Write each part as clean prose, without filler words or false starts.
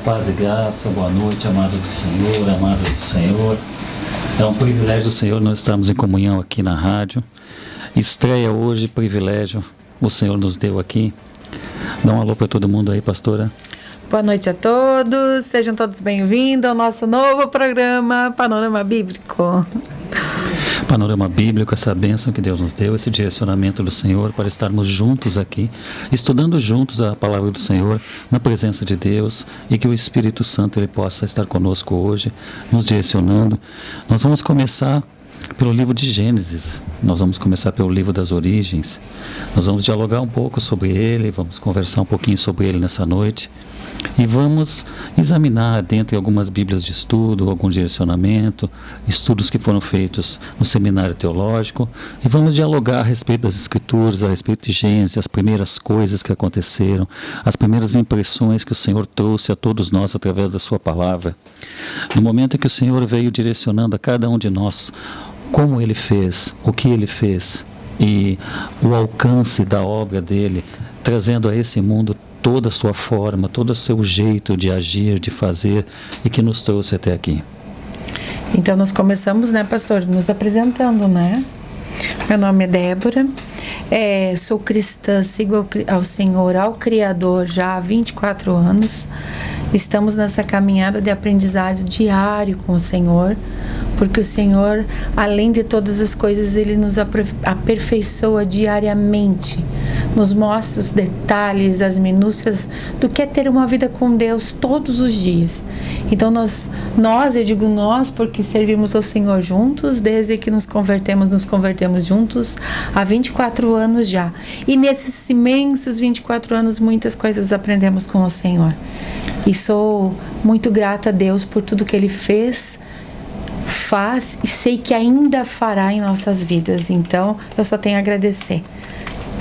Paz e graça, boa noite, amado do Senhor, amados do Senhor. É um privilégio do Senhor, nós estamos em comunhão aqui na rádio. Estreia hoje, privilégio, o Senhor nos deu aqui. Dá um alô para todo mundo aí, pastora. Boa noite a todos, sejam todos bem-vindos ao nosso novo programa Panorama Bíblico. Panorama Bíblico, essa bênção que Deus nos deu, esse direcionamento do Senhor para estarmos juntos aqui, estudando juntos a palavra do Senhor, na presença de Deus, e que o Espírito Santo ele possa estar conosco hoje, nos direcionando. Nós vamos começar pelo livro de Gênesis, nós vamos começar pelo livro das origens, nós vamos dialogar um pouco sobre ele, vamos conversar um pouquinho sobre ele nessa noite, e vamos examinar dentre algumas bíblias de estudo, algum direcionamento, estudos que foram feitos no seminário teológico, e vamos dialogar a respeito das escrituras, a respeito de Gênesis, as primeiras coisas que aconteceram, as primeiras impressões que o Senhor trouxe a todos nós através da sua palavra. No momento em que o Senhor veio direcionando a cada um de nós, como Ele fez, o que Ele fez, e o alcance da obra dEle, trazendo a esse mundo toda a sua forma, todo o seu jeito de agir, de fazer, e que nos trouxe até aqui. Então nós começamos, pastor, nos apresentando, Meu nome é Débora, sou cristã, sigo ao Senhor, ao Criador já há 24 anos. Estamos nessa caminhada de aprendizado diário com o Senhor, porque o Senhor, além de todas as coisas, Ele nos aperfeiçoa diariamente, nos mostra os detalhes, as minúcias do que é ter uma vida com Deus todos os dias. Então eu digo nós, porque servimos ao Senhor juntos, desde que nos convertemos juntos, há 24 anos já. E nesses imensos 24 anos, muitas coisas aprendemos com o Senhor. E sou muito grata a Deus por tudo que Ele faz e sei que ainda fará em nossas vidas. Então, eu só tenho a agradecer.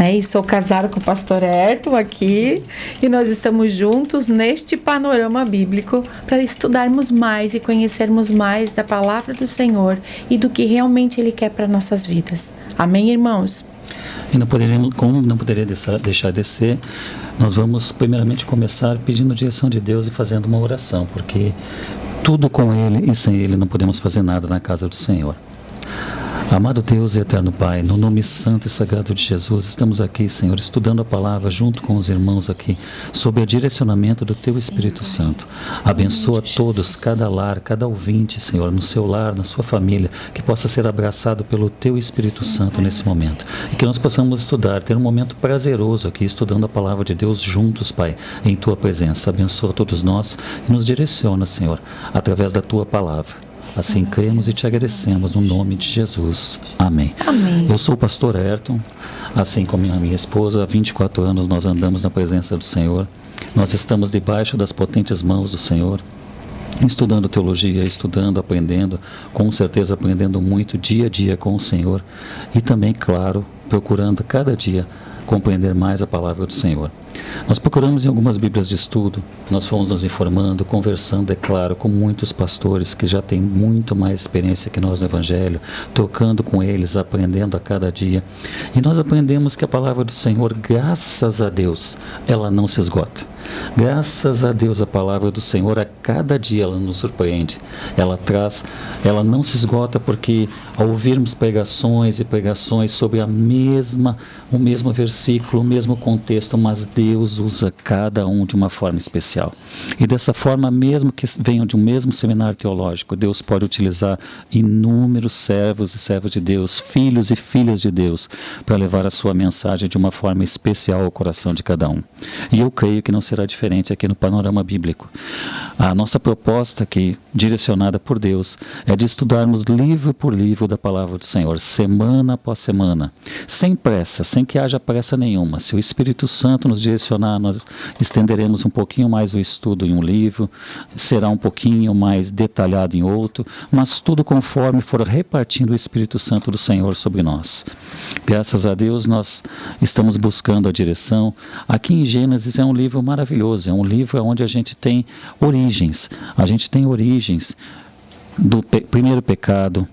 E sou casada com o pastor Ayrton aqui, e nós estamos juntos neste panorama bíblico para estudarmos mais e conhecermos mais da palavra do Senhor e do que realmente Ele quer para nossas vidas. Amém, irmãos? E como não poderia deixar de ser, nós vamos primeiramente começar pedindo a direção de Deus e fazendo uma oração, porque tudo com Ele e sem Ele não podemos fazer nada na casa do Senhor. Amado Deus e eterno Pai, no nome santo e sagrado de Jesus, estamos aqui, Senhor, estudando a palavra junto com os irmãos aqui, sob o direcionamento do Teu Espírito Santo. Abençoa todos, cada lar, cada ouvinte, Senhor, no seu lar, na sua família, que possa ser abraçado pelo Teu Espírito Santo nesse momento. E que nós possamos estudar, ter um momento prazeroso aqui, estudando a palavra de Deus juntos, Pai, em Tua presença. Abençoa todos nós e nos direciona, Senhor, através da Tua palavra. Assim cremos e te agradecemos no nome de Jesus. Amém. Amém. Eu sou o pastor Ayrton, assim como a minha esposa, há 24 anos nós andamos na presença do Senhor. Nós estamos debaixo das potentes mãos do Senhor, estudando teologia, estudando, aprendendo, com certeza aprendendo muito dia a dia com o Senhor, e também, claro, procurando cada dia compreender mais a palavra do Senhor. Nós procuramos em algumas bíblias de estudo, nós fomos nos informando, conversando, é claro, com muitos pastores que já têm muito mais experiência que nós no Evangelho, tocando com eles, aprendendo a cada dia. E nós aprendemos que a palavra do Senhor, graças a Deus, ela não se esgota. Graças a Deus, a palavra do Senhor, a cada dia ela nos surpreende. Ela não se esgota, porque ao ouvirmos pregações e pregações sobre o mesmo versículo, o mesmo contexto, mas Deus usa cada um de uma forma especial. E dessa forma, mesmo que venham de um mesmo seminário teológico, Deus pode utilizar inúmeros servos e servas de Deus, filhos e filhas de Deus, para levar a sua mensagem de uma forma especial ao coração de cada um. E eu creio que não será diferente aqui no Panorama Bíblico. A nossa proposta aqui, direcionada por Deus, é de estudarmos livro por livro da palavra do Senhor, semana após semana, sem pressa, sem que haja pressa nenhuma. Se o Espírito Santo nos direcionar, nós estenderemos um pouquinho mais o estudo em um livro, será um pouquinho mais detalhado em outro, mas tudo conforme for repartindo o Espírito Santo do Senhor sobre nós. Graças a Deus nós estamos buscando a direção. Aqui em Gênesis é um livro maravilhoso, é um livro onde a gente tem origens do primeiro pecado,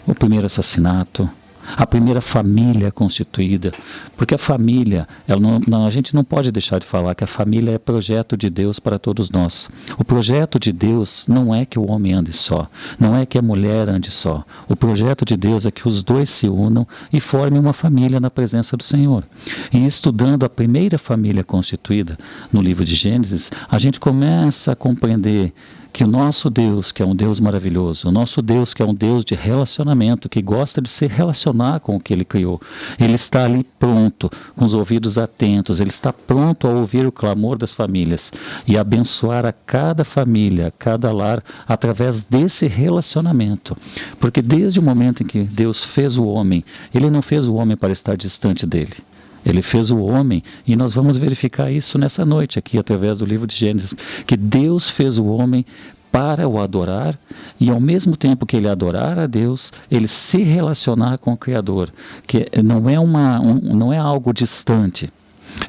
o primeiro assassinato, a primeira família constituída, porque a família, a gente não pode deixar de falar que a família é projeto de Deus para todos nós. O projeto de Deus não é que o homem ande só, não é que a mulher ande só. O projeto de Deus é que os dois se unam e formem uma família na presença do Senhor. E estudando a primeira família constituída no livro de Gênesis, a gente começa a compreender que o nosso Deus, que é um Deus maravilhoso, o nosso Deus, que é um Deus de relacionamento, que gosta de se relacionar com o que Ele criou, Ele está ali pronto, com os ouvidos atentos, Ele está pronto a ouvir o clamor das famílias e abençoar a cada família, a cada lar, através desse relacionamento. Porque desde o momento em que Deus fez o homem, Ele não fez o homem para estar distante dele. Ele fez o homem, e nós vamos verificar isso nessa noite aqui, através do livro de Gênesis, que Deus fez o homem para o adorar, e ao mesmo tempo que ele adorar a Deus, ele se relacionar com o Criador, que não é algo distante.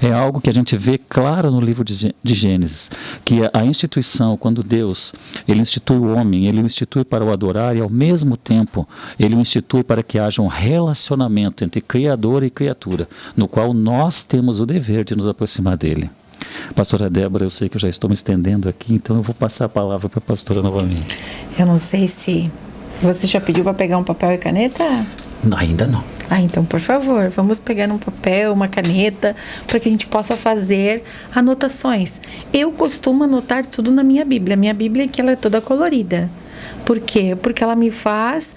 É algo que a gente vê claro no livro de Gênesis, que a instituição, quando Deus, Ele institui o homem, Ele o institui para o adorar e ao mesmo tempo Ele o institui para que haja um relacionamento entre Criador e criatura, no qual nós temos o dever de nos aproximar dEle. Pastora Débora, eu sei que eu já estou me estendendo aqui, então eu vou passar a palavra para a pastora novamente. Eu não sei se você já pediu para pegar um papel e caneta? Ainda não. Então, por favor, vamos pegar um papel, uma caneta, para que a gente possa fazer anotações. Eu costumo anotar tudo na minha Bíblia. Minha Bíblia é que ela é toda colorida. Por quê? Porque ela me faz...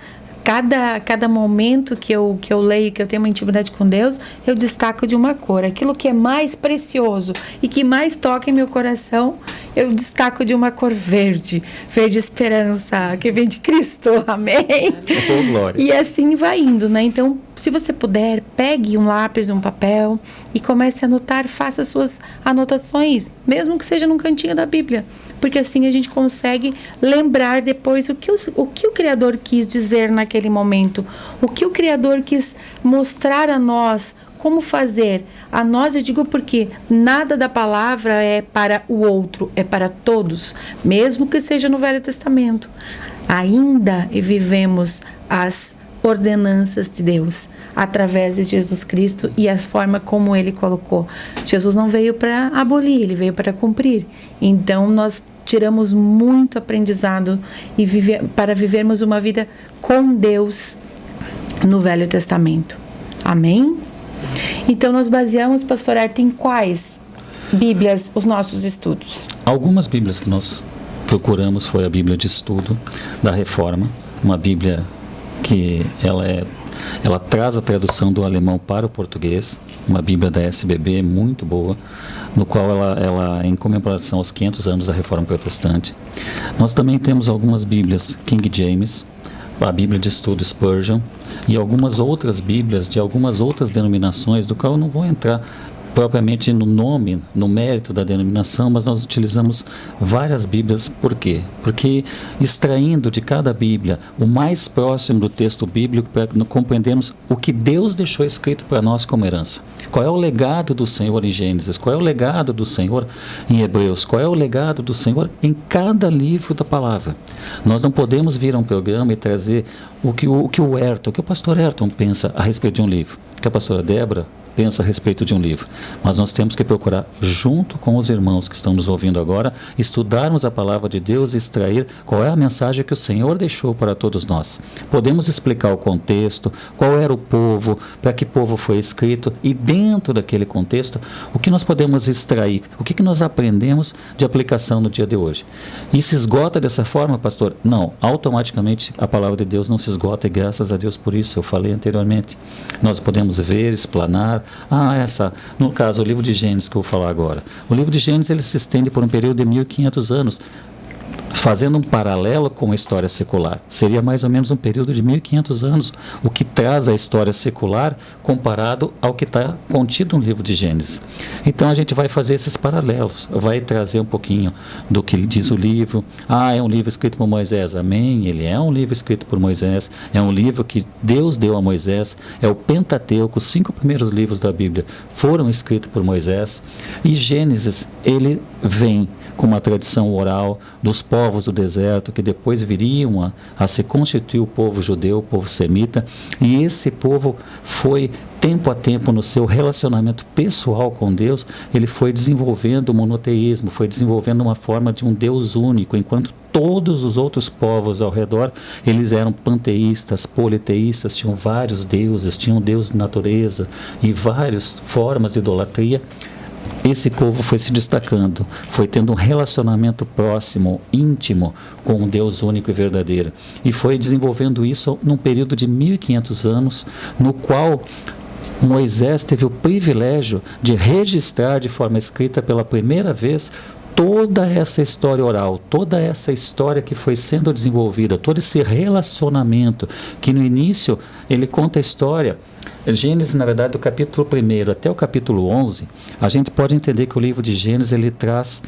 Cada momento que eu leio, que eu tenho uma intimidade com Deus, eu destaco de uma cor. Aquilo que é mais precioso e que mais toca em meu coração, eu destaco de uma cor verde. Verde esperança, que vem de Cristo. Amém? Oh, glória. E assim vai indo, né? Então, se você puder, pegue um lápis, um papel e comece a anotar, faça suas anotações, mesmo que seja num cantinho da Bíblia. Porque assim a gente consegue lembrar depois o que o Criador quis dizer naquele momento, o que o Criador quis mostrar a nós, como fazer. A nós, eu digo porque nada da palavra é para o outro, é para todos, mesmo que seja no Velho Testamento. Ainda vivemos as ordenanças de Deus através de Jesus Cristo e a forma como Ele colocou. Jesus não veio para abolir, Ele veio para cumprir. Então nós tiramos muito aprendizado para vivermos uma vida com Deus no Velho Testamento. Amém? Então nós baseamos, pastor Arthur, em quais Bíblias os nossos estudos? Algumas Bíblias que nós procuramos foi a Bíblia de Estudo da Reforma, uma Bíblia que ela traz a tradução do alemão para o português, uma Bíblia da SBB muito boa, no qual ela em comemoração aos 500 anos da Reforma Protestante. Nós também temos algumas Bíblias King James, a Bíblia de Estudo Spurgeon e algumas outras Bíblias de algumas outras denominações, do qual eu não vou entrar propriamente no nome, no mérito da denominação, mas nós utilizamos várias Bíblias. Por quê? Porque extraindo de cada Bíblia o mais próximo do texto bíblico para compreendermos o que Deus deixou escrito para nós como herança. Qual é o legado do Senhor em Gênesis? Qual é o legado do Senhor em Hebreus? Qual é o legado do Senhor em cada livro da palavra? Nós não podemos vir a um programa e trazer o que o pastor Ayrton pensa a respeito de um livro, o que a pastora Débora pensa a respeito de um livro, mas nós temos que procurar, junto com os irmãos que estão nos ouvindo agora, estudarmos a palavra de Deus e extrair qual é a mensagem que o Senhor deixou para todos nós. Podemos explicar o contexto, qual era o povo, para que povo foi escrito, e dentro daquele contexto, o que nós podemos extrair, o que nós aprendemos de aplicação no dia de hoje. E se esgota dessa forma, pastor? Não, automaticamente a palavra de Deus não se esgota, e graças a Deus por isso, eu falei anteriormente. Nós podemos ver, explanar. No caso, o livro de Gênesis que eu vou falar agora. O livro de Gênesis ele se estende por um período de 1500 anos, fazendo um paralelo com a história secular. Seria mais ou menos um período de 1500 anos, o que traz a história secular comparado ao que está contido no livro de Gênesis. Então a gente vai fazer esses paralelos, vai trazer um pouquinho do que diz o livro. É um livro escrito por Moisés. Amém, ele é um livro escrito por Moisés, é um livro que Deus deu a Moisés, é o Pentateuco, os 5 primeiros livros da Bíblia foram escritos por Moisés, e Gênesis, ele vem com uma tradição oral dos povos do deserto, que depois viriam a se constituir o povo judeu, o povo semita, e esse povo foi, tempo a tempo, no seu relacionamento pessoal com Deus, ele foi desenvolvendo o monoteísmo, foi desenvolvendo uma forma de um Deus único, enquanto todos os outros povos ao redor, eles eram panteístas, politeístas, tinham vários deuses, tinham Deus de natureza e várias formas de idolatria. Esse povo foi se destacando, foi tendo um relacionamento próximo, íntimo, com um Deus único e verdadeiro. E foi desenvolvendo isso num período de 1500 anos, no qual Moisés teve o privilégio de registrar de forma escrita pela primeira vez toda essa história oral, toda essa história que foi sendo desenvolvida, todo esse relacionamento, que no início ele conta a história. Gênesis, na verdade, do capítulo 1 até o capítulo 11, a gente pode entender que o livro de Gênesis, ele traz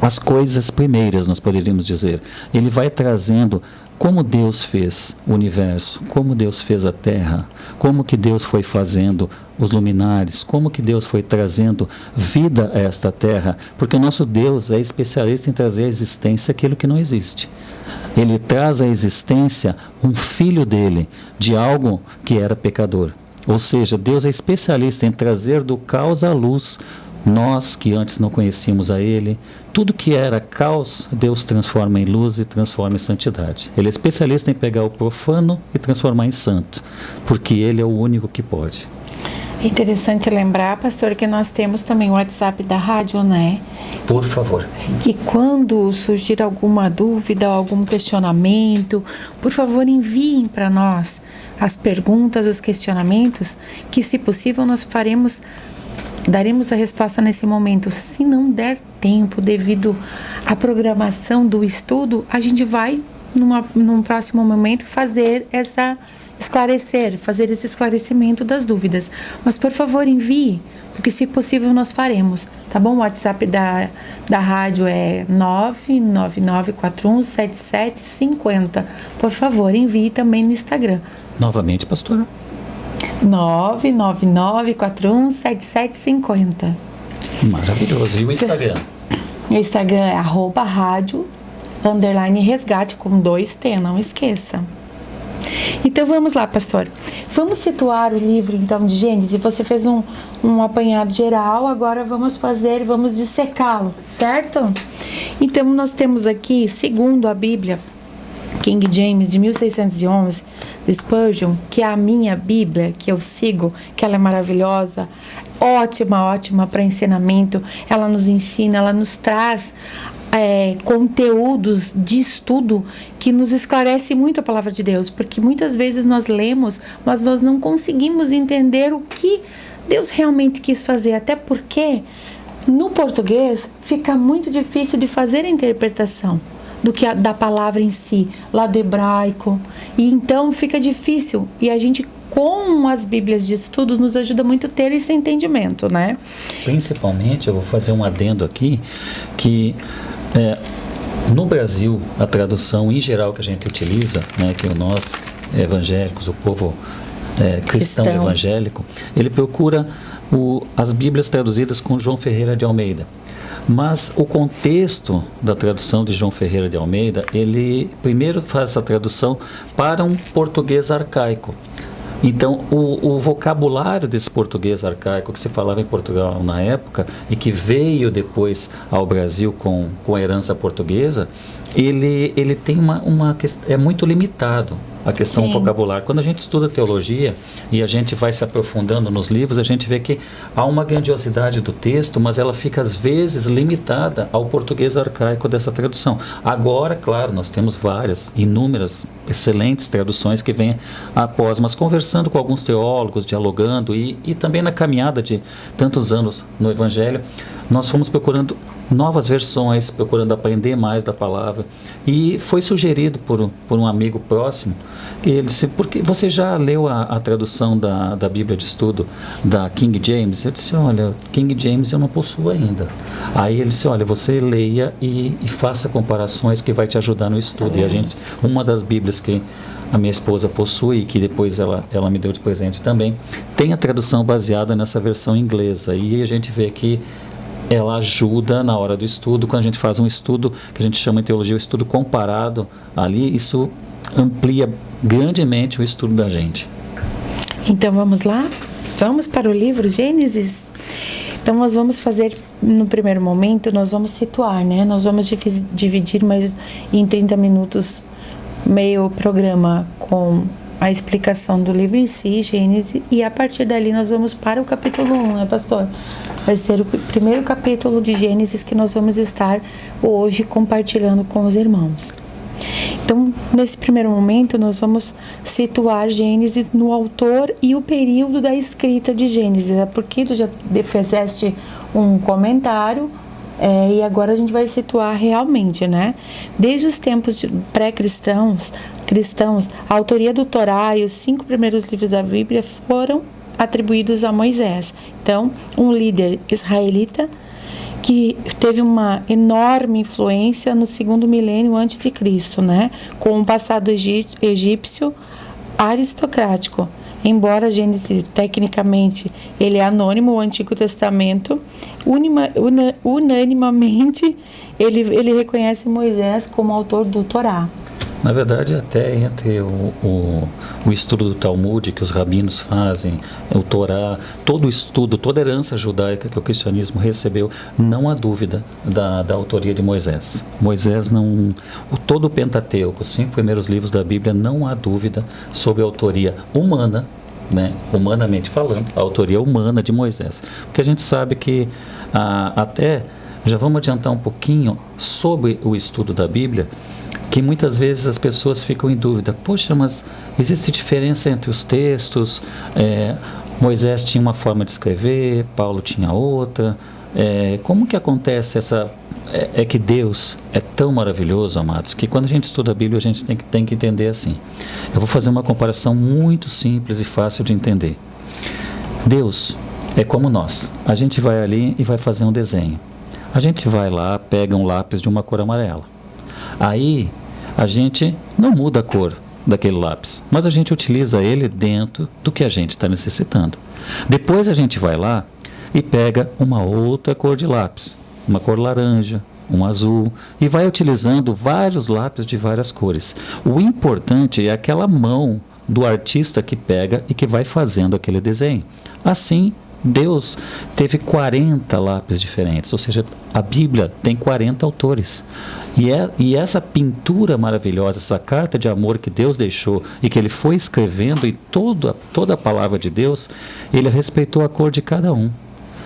as coisas primeiras, nós poderíamos dizer. Ele vai trazendo como Deus fez o universo, como Deus fez a terra, como que Deus foi fazendo os luminares, como que Deus foi trazendo vida a esta terra, porque o nosso Deus é especialista em trazer à existência aquilo que não existe. Ele traz à existência um filho dele, de algo que era pecador. Ou seja, Deus é especialista em trazer do caos à luz. Nós que antes não conhecíamos a Ele, tudo que era caos, Deus transforma em luz e transforma em santidade. Ele é especialista em pegar o profano e transformar em santo, porque Ele é o único que pode. É interessante lembrar, pastor, que nós temos também o WhatsApp da rádio, né? Por favor. Que quando surgir alguma dúvida, algum questionamento, por favor, enviem para nós as perguntas, os questionamentos, que se possível nós daremos a resposta nesse momento. Se não der tempo devido à programação do estudo, a gente vai, num próximo momento, fazer esse esclarecimento das dúvidas. Mas, por favor, envie, porque se possível nós faremos, tá bom? O WhatsApp da rádio é 999417750. Por favor, envie também no Instagram. Novamente, pastora. 999417750. Maravilhoso. E o Instagram? O Instagram é @rádio_resgate com 2T, não esqueça. Então vamos lá, pastor. Vamos situar o livro então de Gênesis. Você fez um apanhado geral, agora vamos dissecá-lo, certo? Então nós temos aqui, segundo a Bíblia King James de 1611, de Spurgeon, que é a minha Bíblia, que eu sigo, que ela é maravilhosa, ótima para ensinamento. Ela nos ensina, ela nos traz conteúdos de estudo que nos esclarece muito a palavra de Deus, porque muitas vezes nós lemos, mas nós não conseguimos entender o que Deus realmente quis fazer, até porque no português fica muito difícil de fazer a interpretação da palavra em si, lá do hebraico, e então fica difícil, e a gente com as Bíblias de estudo nos ajuda muito a ter esse entendimento, né? Principalmente, eu vou fazer um adendo aqui, que no Brasil, a tradução em geral que a gente utiliza, né, que nós evangélicos, o povo cristão evangélico, ele procura as Bíblias traduzidas com João Ferreira de Almeida. Mas o contexto da tradução de João Ferreira de Almeida, ele primeiro faz essa tradução para um português arcaico. Então, o vocabulário desse português arcaico que se falava em Portugal na época e que veio depois ao Brasil com a herança portuguesa, ele tem uma questão, é muito limitado a questão do vocabulário. Quando a gente estuda teologia e a gente vai se aprofundando nos livros, a gente vê que há uma grandiosidade do texto, mas ela fica às vezes limitada ao português arcaico dessa tradução. Agora, claro, nós temos inúmeras, excelentes traduções que vêm após, mas conversando com alguns teólogos, dialogando e também na caminhada de tantos anos no Evangelho, nós fomos procurando novas versões, procurando aprender mais da palavra, e foi sugerido por um amigo próximo, que ele disse, porque você já leu a tradução da Bíblia de Estudo da King James? Eu disse, olha, King James eu não possuo ainda. Aí ele disse, olha, você leia e faça comparações que vai te ajudar no estudo. E uma das Bíblias que a minha esposa possui, que depois ela me deu de presente também, tem a tradução baseada nessa versão inglesa, e a gente vê que ela ajuda na hora do estudo. Quando a gente faz um estudo, que a gente chama em teologia o estudo comparado, ali isso amplia grandemente o estudo da gente. Então vamos lá? Vamos para o livro Gênesis? Então nós vamos fazer, no primeiro momento, nós vamos situar, né? Nós vamos dividir mais em 30 minutos meio programa com a explicação do livro em si, Gênesis, e a partir dali nós vamos para o capítulo 1, né, pastor? Vai ser o primeiro capítulo de Gênesis que nós vamos estar hoje compartilhando com os irmãos. Então, nesse primeiro momento, nós vamos situar Gênesis no autor e o período da escrita de Gênesis. É porque tu já fizeste um comentário e agora a gente vai situar realmente, né? Desde os tempos pré-cristãos, a autoria do Torá e os 5 primeiros livros da Bíblia foram atribuídos a Moisés. Então, um líder israelita que teve uma enorme influência no 2º milênio antes de Cristo, né? Com um passado egípcio aristocrático. Embora Gênesis, tecnicamente, ele é anônimo, o Antigo Testamento, unanimamente, ele reconhece Moisés como autor do Torá. Na verdade, até entre o estudo do Talmud que os rabinos fazem, o Torá, todo o estudo, toda a herança judaica que o cristianismo recebeu, não há dúvida da autoria de Moisés. Moisés não... Todo o Pentateuco, os 5 primeiros livros da Bíblia, não há dúvida sobre a autoria humana, né? Humanamente falando, a autoria humana de Moisés. Porque a gente sabe que até... Já vamos adiantar um pouquinho sobre o estudo da Bíblia, que muitas vezes as pessoas ficam em dúvida. Poxa, mas existe diferença entre os textos? Moisés tinha uma forma de escrever, Paulo tinha outra. Como que acontece essa... É que Deus é tão maravilhoso, amados, que quando a gente estuda a Bíblia, a gente tem que entender assim. Eu vou fazer uma comparação muito simples e fácil de entender. Deus é como nós. A gente vai ali e vai fazer um desenho. A gente vai lá, pega um lápis de uma cor amarela. Aí, a gente não muda a cor daquele lápis, mas a gente utiliza ele dentro do que a gente está necessitando. Depois a gente vai lá e pega uma outra cor de lápis, uma cor laranja, um azul, e vai utilizando vários lápis de várias cores. O importante é aquela mão do artista que pega e que vai fazendo aquele desenho. Assim, Deus teve 40 lápis diferentes, ou seja, a Bíblia tem 40 autores. E essa pintura maravilhosa, essa carta de amor que Deus deixou e que Ele foi escrevendo em toda a palavra de Deus, Ele respeitou a cor de cada um.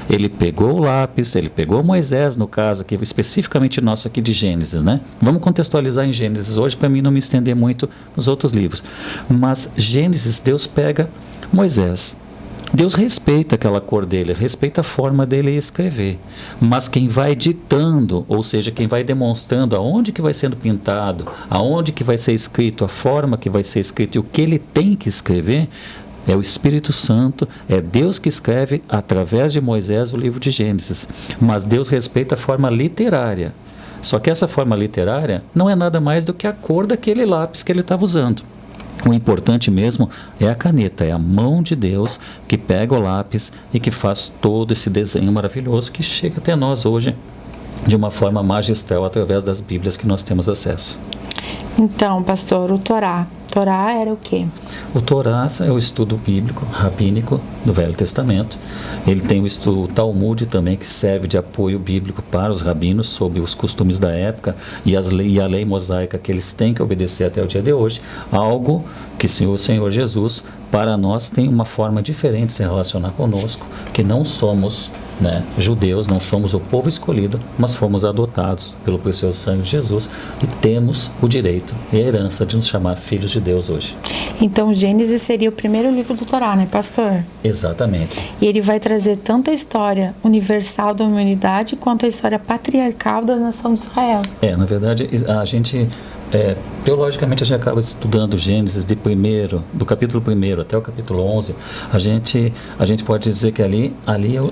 Ele pegou o lápis, ele pegou Moisés, no caso aqui, especificamente nosso aqui de Gênesis, né? Vamos contextualizar em Gênesis hoje para mim não me estender muito nos outros livros. Mas Gênesis, Deus pega Moisés. Deus respeita aquela cor dele, respeita a forma dele escrever. Mas quem vai ditando, ou seja, quem vai demonstrando aonde que vai sendo pintado, aonde que vai ser escrito, a forma que vai ser escrito e o que ele tem que escrever, é o Espírito Santo, é Deus que escreve através de Moisés o livro de Gênesis. Mas Deus respeita a forma literária. Só que essa forma literária não é nada mais do que a cor daquele lápis que ele estava usando. O importante mesmo é a caneta, é a mão de Deus que pega o lápis e que faz todo esse desenho maravilhoso que chega até nós hoje de uma forma magistral através das Bíblias que nós temos acesso. Então, pastor, o Torá. Torá era o quê? O Torá é o estudo bíblico, rabínico do Velho Testamento. Ele tem o Talmud também, que serve de apoio bíblico para os rabinos sobre os costumes da época e a lei mosaica que eles têm que obedecer até o dia de hoje. Algo que o Senhor Jesus, para nós, tem uma forma diferente de se relacionar conosco, que não somos judeus, não somos o povo escolhido, mas fomos adotados pelo precioso sangue de Jesus e temos o direito e a herança de nos chamar filhos de Deus hoje. Então, Gênesis seria o primeiro livro do Torá, né, pastor? Exatamente. E ele vai trazer tanto a história universal da humanidade quanto a história patriarcal da nação de Israel. Na verdade, a gente... teologicamente a gente acaba estudando Gênesis do capítulo 1 até o capítulo 11, a gente pode dizer que ali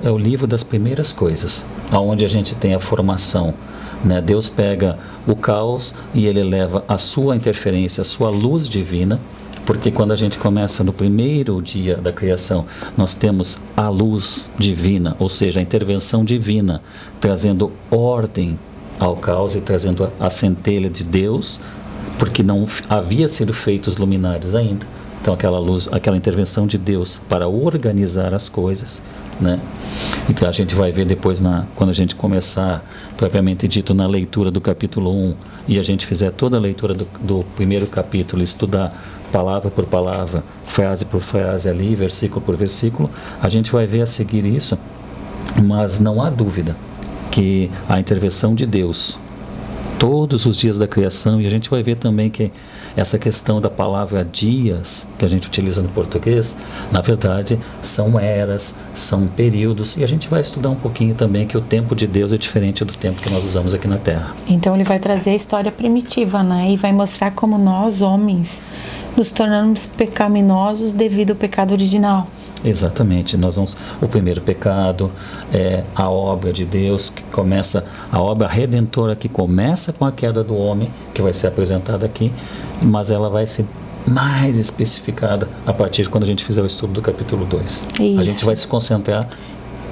é o livro das primeiras coisas, onde a gente tem a formação, né? Deus pega o caos e ele leva a sua interferência, a sua luz divina, Porque quando a gente começa no primeiro dia da criação, nós temos a luz divina, ou seja, a intervenção divina, trazendo ordem ao caos e trazendo a centelha de Deus, porque não havia sido feitos luminares ainda. Então aquela luz, aquela intervenção de Deus para organizar as coisas, né? Então a gente vai ver depois, quando a gente começar, propriamente dito, na leitura do capítulo 1, e a gente fizer toda a leitura do primeiro capítulo, estudar palavra por palavra, frase por frase ali, versículo por versículo, a gente vai ver a seguir isso, mas não há dúvida que a intervenção de Deus todos os dias da criação, e a gente vai ver também que essa questão da palavra dias, que a gente utiliza no português, na verdade são eras, são períodos, e a gente vai estudar um pouquinho também que o tempo de Deus é diferente do tempo que nós usamos aqui na Terra. Então ele vai trazer a história primitiva, né? E vai mostrar como nós, homens, nos tornamos pecaminosos devido ao pecado original. Exatamente, o primeiro pecado é a obra de Deus, que começa, a obra redentora que começa com a queda do homem, que vai ser apresentada aqui, mas ela vai ser mais especificada a partir de quando a gente fizer o estudo do capítulo 2. Isso. A gente vai se concentrar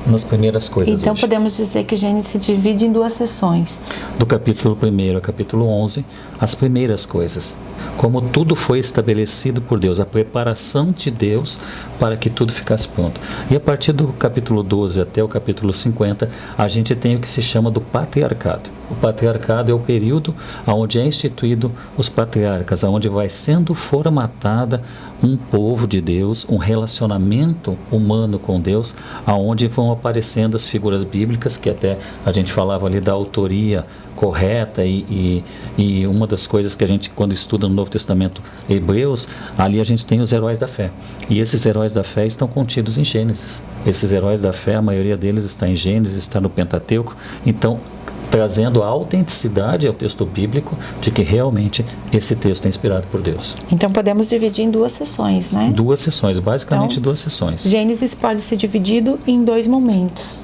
nas primeiras coisas. Então hoje. podemos dizer que Gênesis se divide em 2 sessões. Do capítulo 1 ao capítulo 11, as primeiras coisas. Como tudo foi estabelecido por Deus, a preparação de Deus para que tudo ficasse pronto. E a partir do capítulo 12 até o capítulo 50, a gente tem o que se chama do patriarcado. O patriarcado é o período onde é instituído os patriarcas, onde vai sendo formatada um povo de Deus, um relacionamento humano com Deus, aonde vão aparecendo as figuras bíblicas, que até a gente falava ali da autoria correta, e uma das coisas que a gente, quando estuda no Novo Testamento Hebreus, ali a gente tem os heróis da fé. E esses heróis da fé estão contidos em Gênesis. Esses heróis da fé, a maioria deles está em Gênesis, está no Pentateuco. Então, trazendo a autenticidade ao texto bíblico de que realmente esse texto é inspirado por Deus. Então podemos dividir em 2 sessões, né? 2 sessões, basicamente então, 2 sessões. Gênesis pode ser dividido em 2 momentos,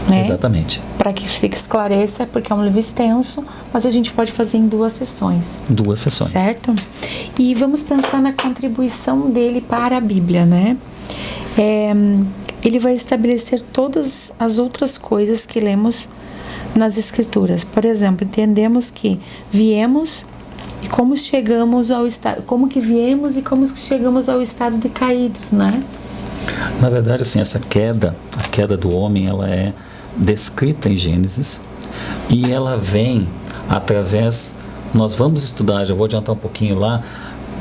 né? Exatamente. Para que fique esclareça, porque é um livro extenso, mas a gente pode fazer em 2 sessões. 2 sessões. Certo? E vamos pensar na contribuição dele para a Bíblia, né? Ele vai estabelecer todas as outras coisas que lemos nas Escrituras. Por exemplo, entendemos que viemos e como chegamos ao estado, como que viemos e como que chegamos ao estado de caídos, né? Na verdade, assim, a queda do homem, ela é descrita em Gênesis, e ela vem através, nós vamos estudar, já vou adiantar um pouquinho lá,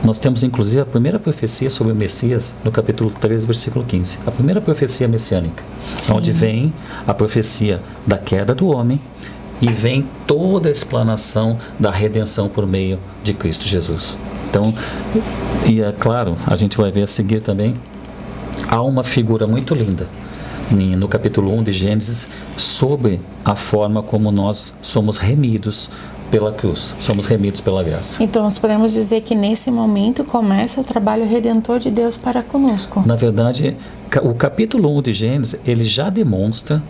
nós temos inclusive a primeira profecia sobre o Messias no capítulo 3, versículo 15, a primeira profecia messiânica. Sim. Onde vem a profecia da queda do homem e vem toda a explanação da redenção por meio de Cristo Jesus. Então, e é claro, a gente vai ver a seguir também, há uma figura muito linda no capítulo 1 de Gênesis sobre a forma como nós somos remidos pela cruz, somos remidos pela graça. Então nós podemos dizer que nesse momento começa o trabalho redentor de Deus para conosco. Na verdade, o capítulo 1 de Gênesis, ele já demonstra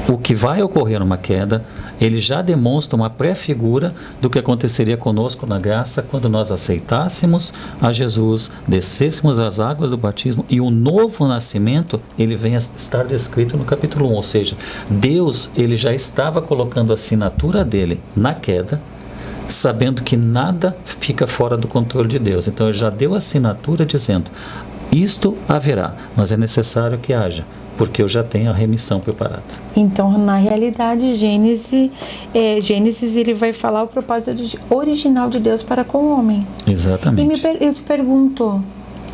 o que vai ocorrer numa queda, ele já demonstra uma pré-figura do que aconteceria conosco na graça quando nós aceitássemos a Jesus, descêssemos as águas do batismo, e o novo nascimento, ele vem a estar descrito no capítulo 1, ou seja, Deus, ele já estava colocando a assinatura dele na queda, sabendo que nada fica fora do controle de Deus. Então ele já deu a assinatura dizendo, isto haverá, mas é necessário que haja, porque eu já tenho a remissão preparada. Então, na realidade, Gênesis ele vai falar o propósito original de Deus para com o homem. Exatamente. E eu te pergunto,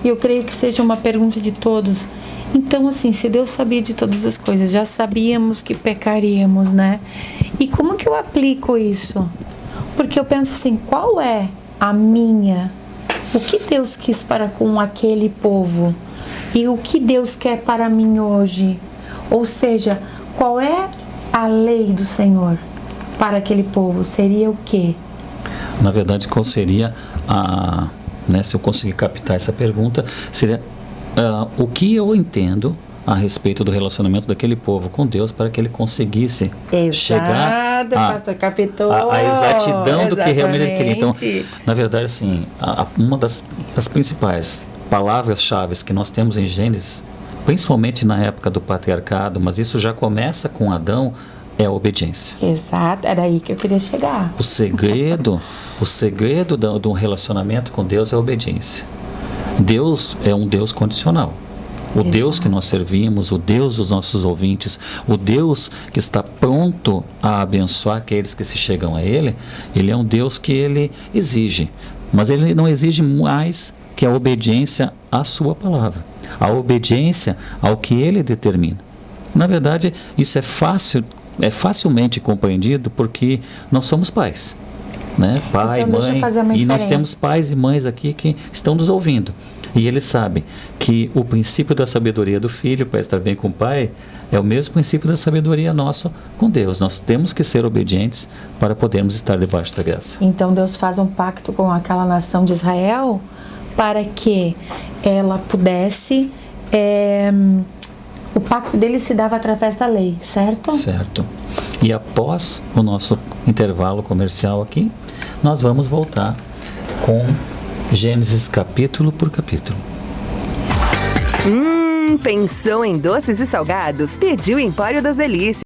e eu creio que seja uma pergunta de todos, então assim, se Deus sabia de todas as coisas, já sabíamos que pecaríamos, né? E como que eu aplico isso? Porque eu penso assim, qual é o que Deus quis para com aquele povo? E o que Deus quer para mim hoje? Ou seja, qual é a lei do Senhor para aquele povo? Seria o quê? Na verdade, qual seria se eu conseguir captar essa pergunta, seria o que eu entendo a respeito do relacionamento daquele povo com Deus para que ele conseguisse chegar pastor, captou. A exatidão do que realmente ele queria. Então, Exatamente. na verdade, assim, uma das principais palavras-chave que nós temos em Gênesis, principalmente na época do patriarcado, mas isso já começa com Adão, é a obediência. Exato, era aí que eu queria chegar. O segredo do relacionamento com Deus é a obediência. Deus é um Deus condicional. O Exato. Deus que nós servimos, o Deus dos nossos ouvintes, o Deus que está pronto a abençoar aqueles que se chegam a Ele, Ele é um Deus que Ele exige. Mas Ele não exige mais que a obediência à sua palavra, a obediência ao que Ele determina. Na verdade, isso é facilmente compreendido porque nós somos pais, né? Pai, Então, deixa eu mãe, fazer uma e nós inferência. temos pais e mães aqui que estão nos ouvindo. E eles sabem que o princípio da sabedoria do filho para estar bem com o pai é o mesmo princípio da sabedoria nossa com Deus. Nós temos que ser obedientes para podermos estar debaixo da graça. Então Deus faz um pacto com aquela nação de Israel para que ela pudesse. O pacto dele se dava através da lei, certo? Certo. E após o nosso intervalo comercial aqui, nós vamos voltar com Gênesis capítulo por capítulo. Pensou em doces e salgados? Pediu Empório das Delícias.